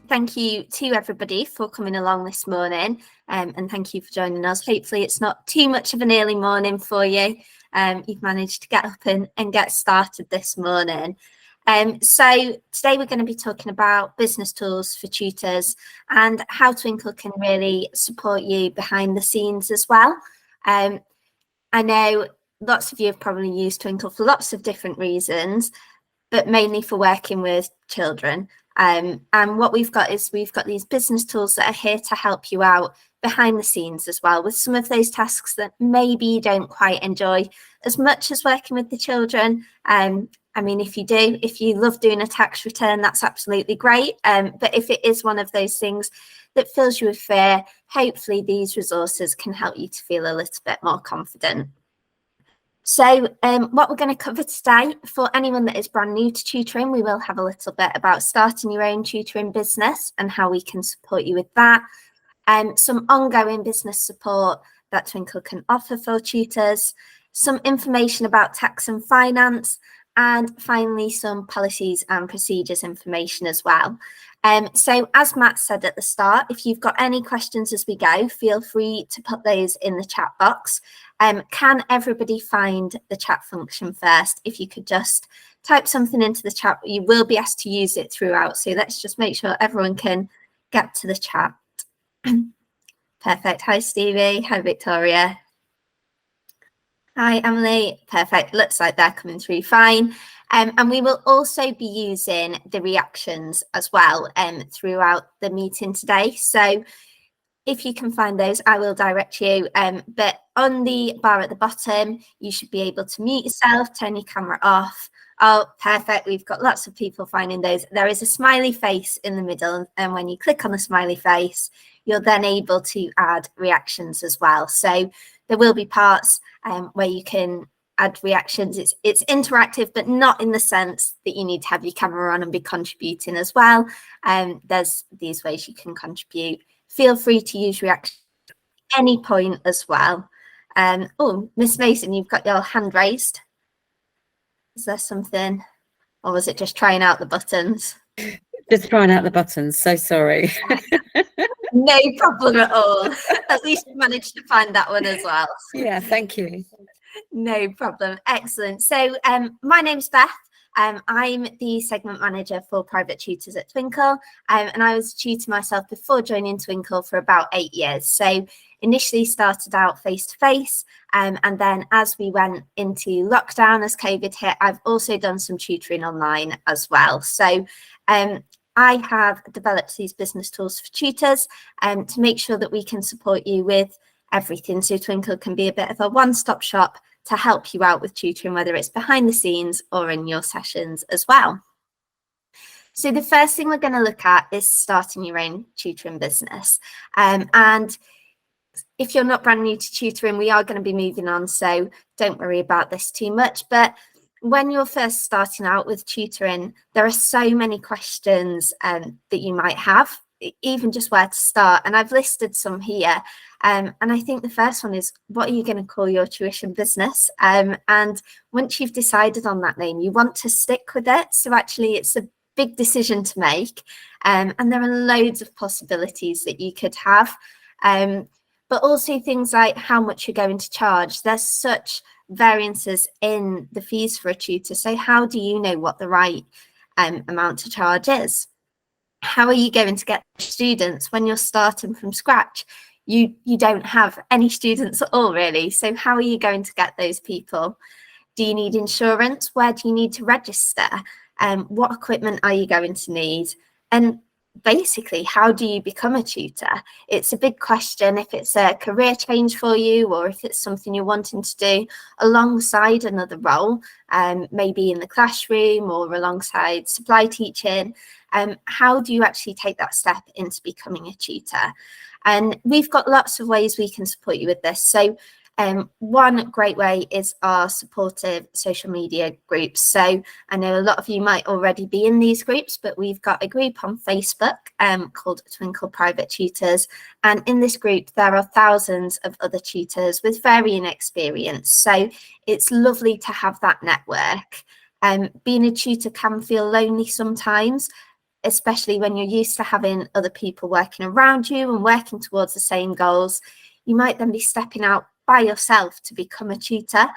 thank you to everybody for coming along this morning, and thank you for joining us. Hopefully it's not too much of an early morning for you. You've managed to get up and get started this morning. So today we're going to be talking about business tools for tutors and how Twinkl can really support you behind the scenes as well. I know lots of you have probably used Twinkl for lots of different reasons, but mainly for working with children. And what we've got is we've got these business tools that are here to help you out behind the scenes as well with some of those tasks that maybe you don't quite enjoy as much as working with the children. I mean, if you love doing a tax return, that's absolutely great. But if it is one of those things that fills you with fear, hopefully these resources can help you to feel a little bit more confident. So what we're going to cover today, for anyone that is brand new to tutoring, we will have a little bit about starting your own tutoring business and how we can support you with that. Some ongoing business support that Twinkl can offer for tutors, some information about tax and finance, and finally some policies and procedures information as well. So as Matt said at the start, if you've got any questions as we go, feel free to put those in the chat box. Can everybody find the chat function first? If you could just type something into the chat, you will be asked to use it throughout. So let's just make sure everyone can get to the chat. Perfect. Hi, Stevie. Hi, Victoria. Hi, Emily. Perfect. Looks like they're coming through fine. And we will also be using the reactions as well throughout the meeting today. So if you can find those, I will direct you. But on the bar at the bottom, you should be able to mute yourself, turn your camera off. Oh, perfect. We've got lots of people finding those. There is a smiley face in the middle. And when you click on the smiley face, you're then able to add reactions as well. So there will be parts where you can add reactions. It's interactive, but not in the sense that you need to have your camera on and be contributing as well. There's these ways you can contribute. Feel free to use reactions at any point as well. Oh, Miss Mason, you've got your hand raised. Is there something, or was it just trying out the buttons? Just trying out the buttons, so sorry. No problem at all. At least you managed to find that one as well. Yeah, thank you. No problem. Excellent. So my name's Beth. I'm the segment manager for private tutors at Twinkl, and I was a tutor myself before joining Twinkl for about 8 years. So initially started out face-to-face, and then as we went into lockdown, as COVID hit, I've also done some tutoring online as well. So I have developed these business tools for tutors to make sure that we can support you with everything. So Twinkl can be a bit of a one-stop shop to help you out with tutoring, whether it's behind the scenes or in your sessions as well. So the first thing we're going to look at is starting your own tutoring business. And if you're not brand new to tutoring, we are going to be moving on, so don't worry about this too much. But when you're first starting out with tutoring, there are so many questions that you might have, even just where to start. And I've listed some here. And I think the first one is, what are you going to call your tuition business? And once you've decided on that name, you want to stick with it. So actually, it's a big decision to make. And there are loads of possibilities that you could have. But also things like how much you're going to charge. There's such variances in the fees for a tutor. So how do you know what the right amount to charge is? How are you going to get students when you're starting from scratch? You don't have any students at all, really. So how are you going to get those people? Do you need insurance? Where do you need to register? What equipment are you going to need? And basically, how do you become a tutor? It's a big question if it's a career change for you, or if it's something you're wanting to do alongside another role, maybe in the classroom or alongside supply teaching. How do you actually take that step into becoming a tutor? And we've got lots of ways we can support you with this. So one great way is our supportive social media groups. So I know a lot of you might already be in these groups, but we've got a group on Facebook called Twinkl Private Tutors. And in this group, there are thousands of other tutors with varying experience. So it's lovely to have that network. Being a tutor can feel lonely sometimes, especially when you're used to having other people working around you and working towards the same goals. You might then be stepping out by yourself to become a tutor,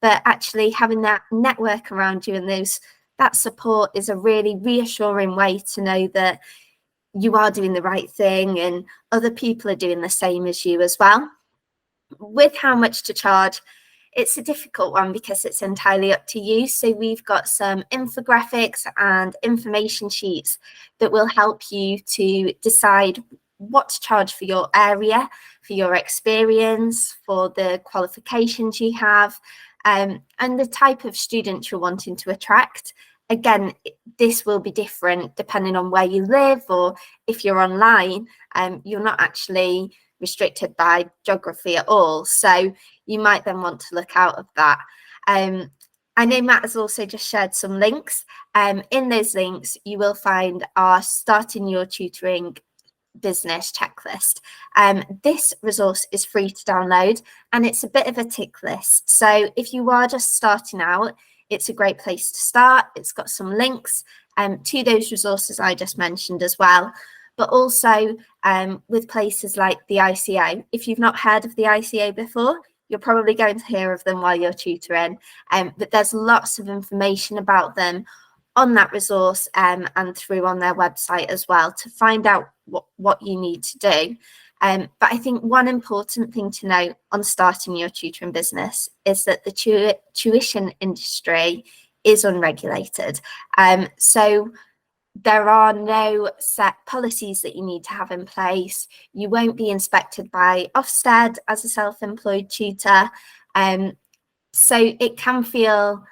but actually having that network around you and that support is a really reassuring way to know that you are doing the right thing and other people are doing the same as you as well. With how much to charge, it's a difficult one because it's entirely up to you. So we've got some infographics and information sheets that will help you to decide what to charge for your area, for your experience, for the qualifications you have, and the type of student you're wanting to attract. Again, this will be different depending on where you live, or if you're online, you're not actually restricted by geography at all. So you might then want to look out of that. I know Matt has also just shared some links. In those links, you will find our Starting Your Tutoring Business checklist. This resource is free to download and it's a bit of a tick list. So if you are just starting out, it's a great place to start. It's got some links to those resources I just mentioned as well, but also with places like the ICO. If you've not heard of the ICO before, you're probably going to hear of them while you're tutoring, but there's lots of information about them on that resource and through on their website as well to find out what you need to do. But I think one important thing to note on starting your tutoring business is that the tuition industry is unregulated. So there are no set policies that you need to have in place. You won't be inspected by Ofsted as a self-employed tutor. So it can feel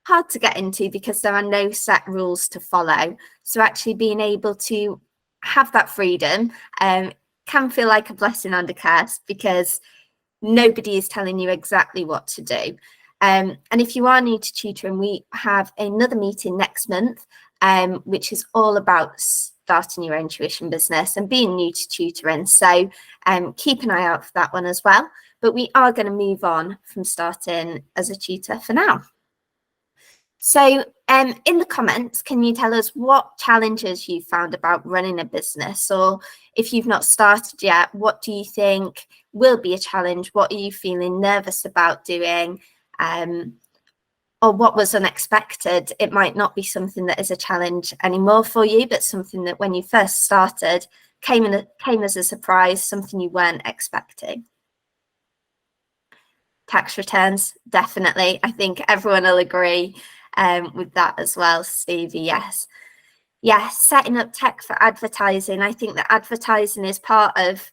hard to get into because there are no set rules to follow. So actually being able to have that freedom can feel like a blessing and a curse because nobody is telling you exactly what to do. And if you are new to tutoring, we have another meeting next month, which is all about starting your own tuition business and being new to tutoring. So keep an eye out for that one as well. But we are going to move on from starting as a tutor for now. So in the comments, can you tell us what challenges you found about running a business? Or if you've not started yet, what do you think will be a challenge? What are you feeling nervous about doing? Or what was unexpected? It might not be something that is a challenge anymore for you, but something that when you first started came as a surprise, something you weren't expecting. Tax returns, definitely. I think everyone will agree with that as well, Stevie. Yes. Yes, setting up tech for advertising. I think that advertising is part of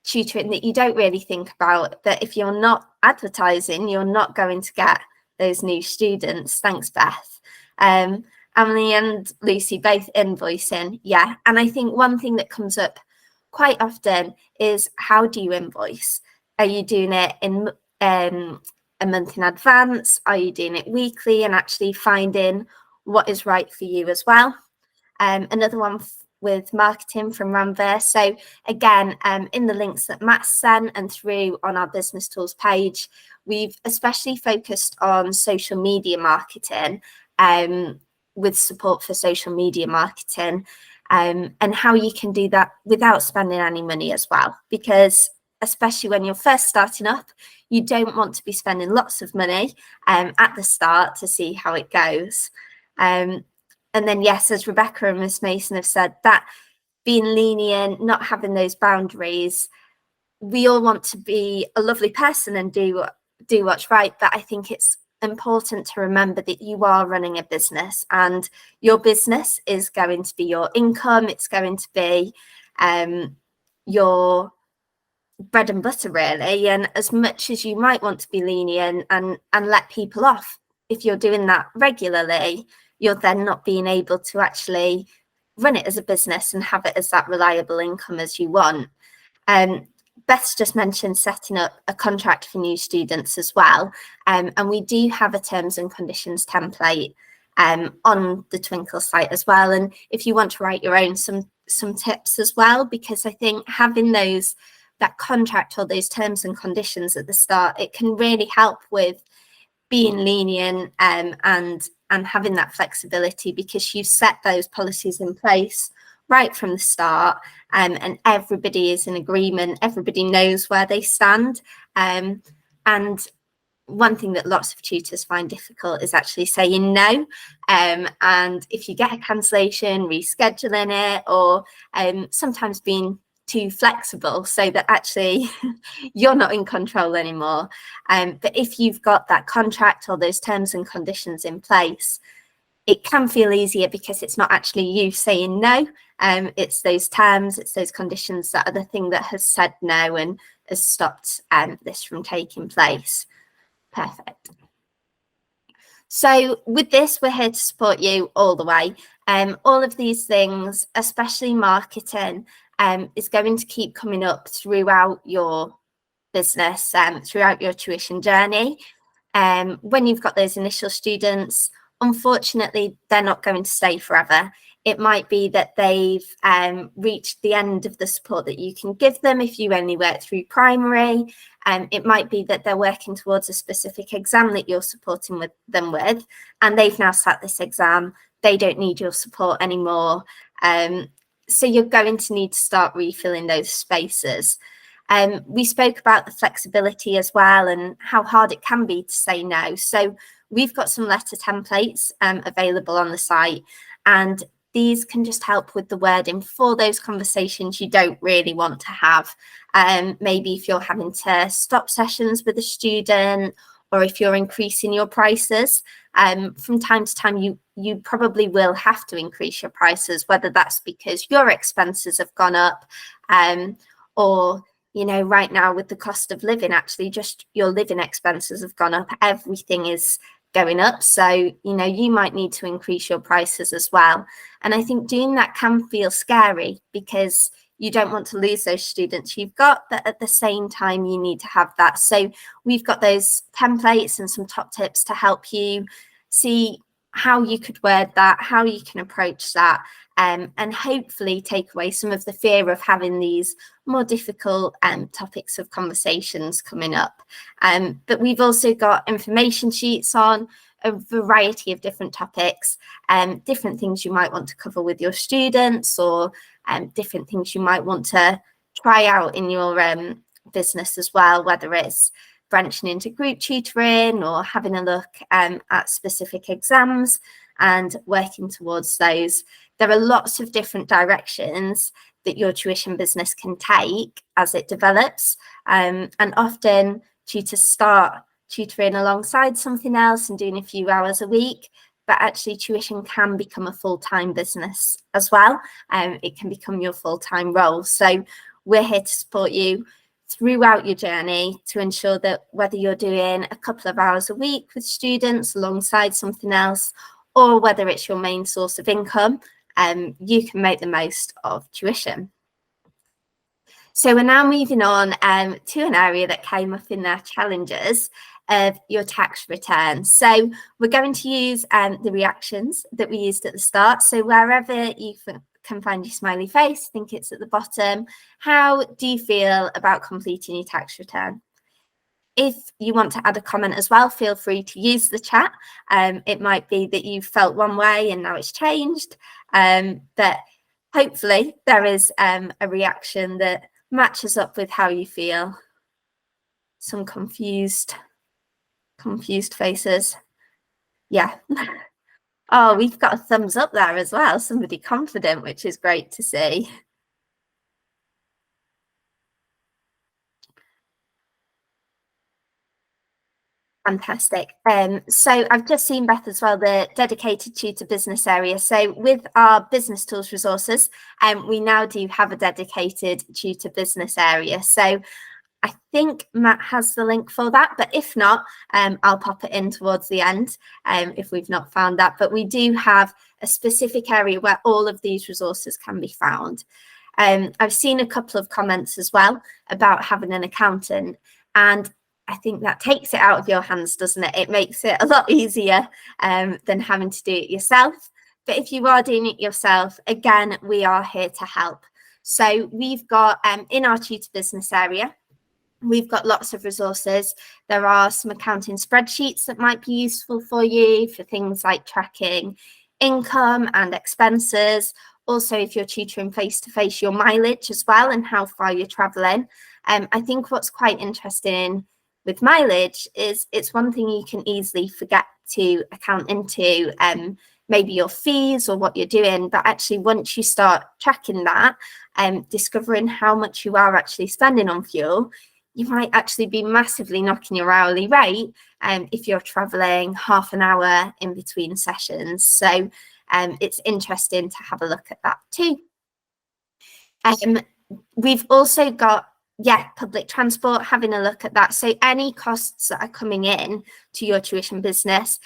tutoring that you don't really think about, that if you're not advertising, you're not going to get those new students. Thanks, Beth. Emily and Lucy both invoicing. Yeah. And I think one thing that comes up quite often is, how do you invoice? Are you doing it in a month in advance? Are you doing it weekly? And actually finding what is right for you as well. Another one with marketing from Ranver. So again, in the links that Matt sent and through on our business tools page, we've especially focused on social media marketing with support for social media marketing and how you can do that without spending any money as well. Because especially when you're first starting up, you don't want to be spending lots of money at the start to see how it goes. And then, yes, as Rebecca and Miss Mason have said, that being lenient, not having those boundaries, we all want to be a lovely person and do what's right. But I think it's important to remember that you are running a business and your business is going to be your income. It's going to be your bread and butter, really. And as much as you might want to be lenient and let people off, if you're doing that regularly, you're then not being able to actually run it as a business and have it as that reliable income as you want. Beth's just mentioned setting up a contract for new students as well. And we do have a terms and conditions template on the Twinkl site as well. And if you want to write your own, some tips as well, because I think having that contract or those terms and conditions at the start, it can really help with being lenient and and having that flexibility, because you've set those policies in place right from the start, and everybody is in agreement, everybody knows where they stand. And one thing that lots of tutors find difficult is actually saying no. And if you get a cancellation, rescheduling it, or sometimes being too flexible so that actually you're not in control anymore. But if you've got that contract or those terms and conditions in place, it can feel easier because it's not actually you saying no. It's those terms, it's those conditions that are the thing that has said no and has stopped this from taking place. Perfect. So with this, we're here to support you all the way. All of these things, especially marketing, is going to keep coming up throughout your business, throughout your tuition journey. When you've got those initial students, unfortunately, they're not going to stay forever. It might be that they've reached the end of the support that you can give them if you only work through primary. It might be that they're working towards a specific exam that you're supporting them with, and they've now sat this exam. They don't need your support anymore. So you're going to need to start refilling those spaces. We spoke about the flexibility as well and how hard it can be to say no. So we've got some letter templates available on the site, and these can just help with the wording for those conversations you don't really want to have. Maybe if you're having to stop sessions with a student, or if you're increasing your prices. From time to time, you probably will have to increase your prices, whether that's because your expenses have gone up, or right now with the cost of living, actually just your living expenses have gone up. Everything is going up. So, you might need to increase your prices as well. And I think doing that can feel scary because you don't want to lose those students you've got, but at the same time, you need to have that. So we've got those templates and some top tips to help you see how you could word that, how you can approach that, and hopefully take away some of the fear of having these more difficult topics of conversations coming up. But we've also got information sheets on a variety of different topics, different things you might want to cover with your students, or different things you might want to try out in your business as well, whether it's branching into group tutoring or having a look at specific exams and working towards those. There are lots of different directions that your tuition business can take as it develops. And often tutors start tutoring alongside something else and doing a few hours a week, but actually tuition can become a full-time business as well. It can become your full-time role. So we're here to support you throughout your journey to ensure that whether you're doing a couple of hours a week with students alongside something else, or whether it's your main source of income, you can make the most of tuition. So we're now moving on to an area that came up in their challenges of your tax return. So we're going to use the reactions that we used at the start. So wherever you can find your smiley face, I think it's at the bottom. How do you feel about completing your tax return? If you want to add a comment as well, feel free to use the chat. It might be that you felt one way and now it's changed, but hopefully there is a reaction that matches up with how you feel. Some confused faces. Yeah. Oh, we've got a thumbs up there as well. Somebody confident, which is great to see. Fantastic. So I've just seen, Beth, as well, the dedicated tutor business area. So with our business tools resources, we now do have a dedicated tutor business area. So I think Matt has the link for that, but if not, I'll pop it in towards the end if we've not found that. But we do have a specific area where all of these resources can be found. I've seen a couple of comments as well about having an accountant, and I think that takes it out of your hands, doesn't it? It makes it a lot easier than having to do it yourself. But if you are doing it yourself, again, we are here to help. So we've got in our tutor business area, We've got lots of resources. There are some accounting spreadsheets that might be useful for you for things like tracking income and expenses. Also, if you're tutoring face-to-face, your mileage as well and how far you're traveling. I think what's quite interesting with mileage is it's one thing you can easily forget to account into, maybe your fees or what you're doing, but actually once you start tracking that, discovering how much you are actually spending on fuel, you might actually be massively knocking your hourly rate if you're traveling half an hour in between sessions. So it's interesting to have a look at that too. We've also got, public transport, having a look at that. So any costs that are coming in to your tuition business,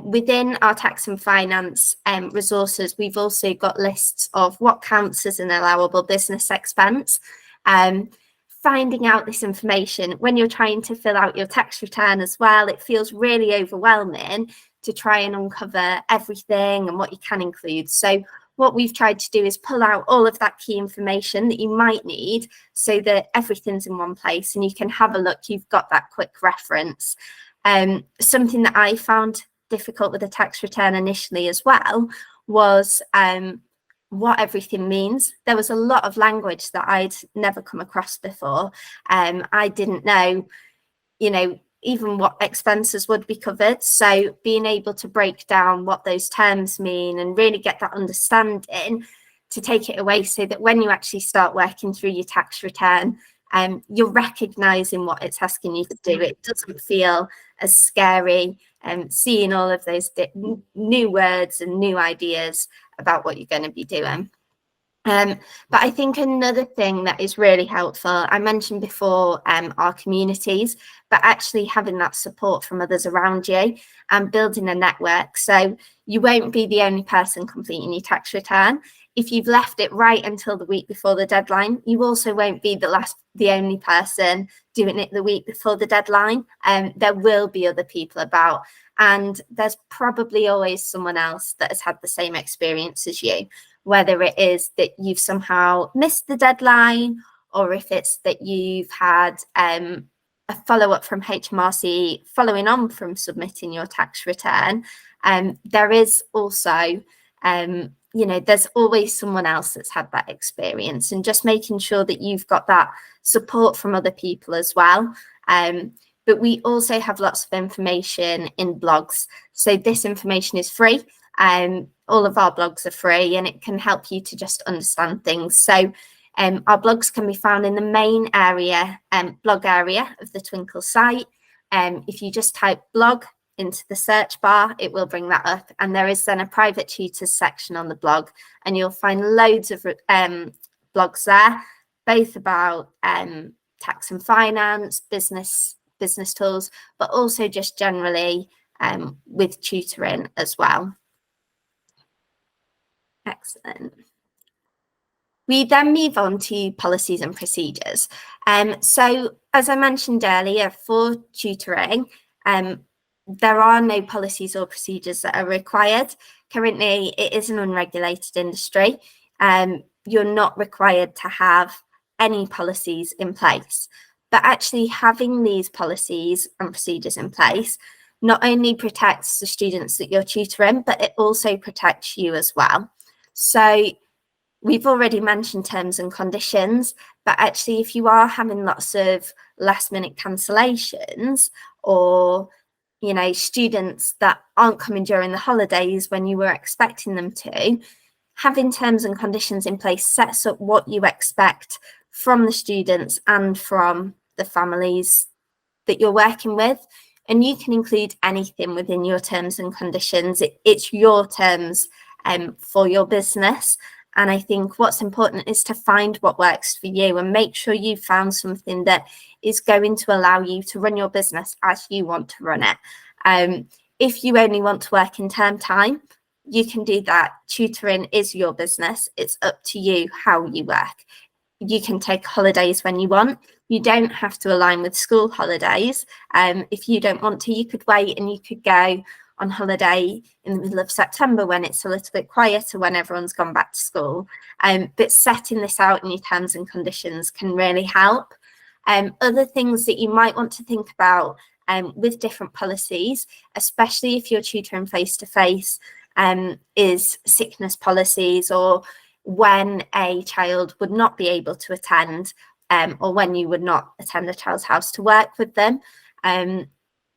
within our tax and finance resources, we've also got lists of what counts as an allowable business expense. Finding out this information when you're trying to fill out your tax return as well, it feels really overwhelming to try and uncover everything and what you can include. So what we've tried to do is pull out all of that key information that you might need so that everything's in one place and you can have a look, you've got that quick reference. Something that I found difficult with the tax return initially as well was what everything means. There was a lot of language that I'd never come across before. I didn't know, even what expenses would be covered. So being able to break down what those terms mean and really get that understanding to take it away so that when you actually start working through your tax return, you're recognizing what it's asking you to do. It doesn't feel as scary, seeing all of those new words and new ideas about what you're going to be doing. But I think another thing that is really helpful, I mentioned before our communities, but actually having that support from others around you and building a network. So you won't be the only person completing your tax return. If you've left it right until the week before the deadline, you also won't be the only person doing it the week before the deadline. There will be other people about, and there's probably always someone else that has had the same experience as you, whether it is that you've somehow missed the deadline, or if it's that you've had a follow-up from HMRC following on from submitting your tax return. There is also, there's always someone else that's had that experience, and just making sure that you've got that support from other people as well. But we also have lots of information in blogs. So this information is free. All of our blogs are free, and it can help you to just understand things. So our blogs can be found in the main area, blog area of the Twinkl site. If you just type blog into the search bar, it will bring that up. And there is then a private tutors section on the blog, and you'll find loads of blogs there, both about tax and finance, business tools, but also just generally with tutoring as well. Excellent. We then move on to policies and procedures. So as I mentioned earlier, for tutoring, there are no policies or procedures that are required. Currently, it is an unregulated industry. You're not required to have any policies in place, but actually having these policies and procedures in place not only protects the students that you're tutoring, but it also protects you as well. So we've already mentioned terms and conditions, but actually if you are having lots of last minute cancellations, or students that aren't coming during the holidays when you were expecting them to, having terms and conditions in place sets up what you expect from the students and from the families that you're working with. And you can include anything within your terms and conditions. It's your terms for your business. And I think what's important is to find what works for you and make sure you've found something that is going to allow you to run your business as you want to run it. If you only want to work in term time, you can do that. Tutoring is your business. It's up to you how you work. You can take holidays when you want. You don't have to align with school holidays. If you don't want to, you could wait and you could go on holiday in the middle of September when it's a little bit quieter, when everyone's gone back to school. But setting this out in your terms and conditions can really help. Other things that you might want to think about with different policies, especially if you're tutoring face-to-face, is sickness policies, or when a child would not be able to attend, or when you would not attend a child's house to work with them.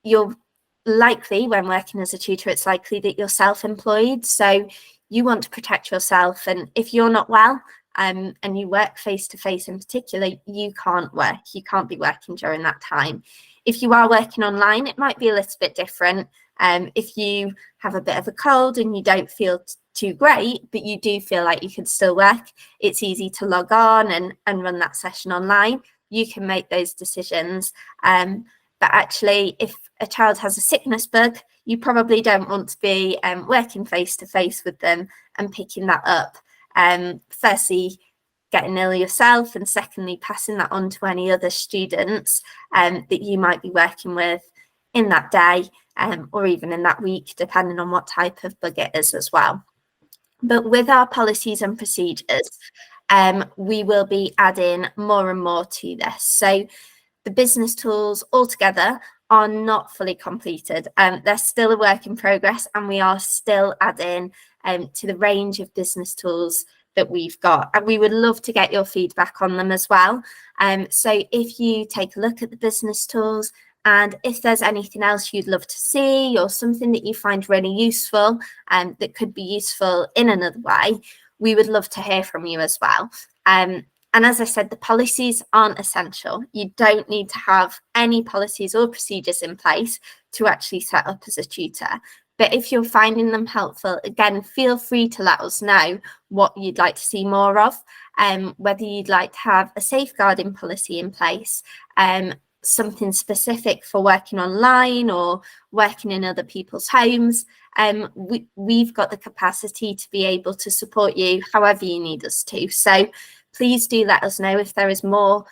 You're likely, when working as a tutor, it's likely that you're self-employed, so you want to protect yourself, and if you're not well, and you work face-to-face in particular, you can't be working during that time. If you are working online, it might be a little bit different. If you have a bit of a cold and you don't feel too great, but you do feel like you could still work, it's easy to log on and run that session online. You can make those decisions. But actually, if a child has a sickness bug, you probably don't want to be working face-to-face with them and picking that up. Firstly, getting ill yourself, and secondly, passing that on to any other students that you might be working with in that day, or even in that week, depending on what type of bug it is as well. But with our policies and procedures, we will be adding more and more to this. So the business tools altogether are not fully completed. They're still a work in progress, and we are still adding to the range of business tools that we've got. And we would love to get your feedback on them as well. So if you take a look at the business tools, and if there's anything else you'd love to see, or something that you find really useful that could be useful in another way, we would love to hear from you as well. And as I said, the policies aren't essential. You don't need to have any policies or procedures in place to actually set up as a tutor. But if you're finding them helpful, again, feel free to let us know what you'd like to see more of, whether you'd like to have a safeguarding policy in place, something specific for working online or working in other people's homes. We've got the capacity to be able to support you however you need us to. So please do let us know if there is more.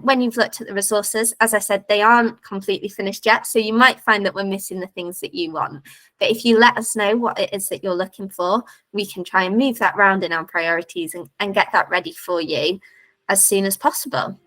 When you've looked at the resources, as I said, they aren't completely finished yet, so you might find that we're missing the things that you want. But if you let us know what it is that you're looking for, we can try and move that around in our priorities and get that ready for you as soon as possible.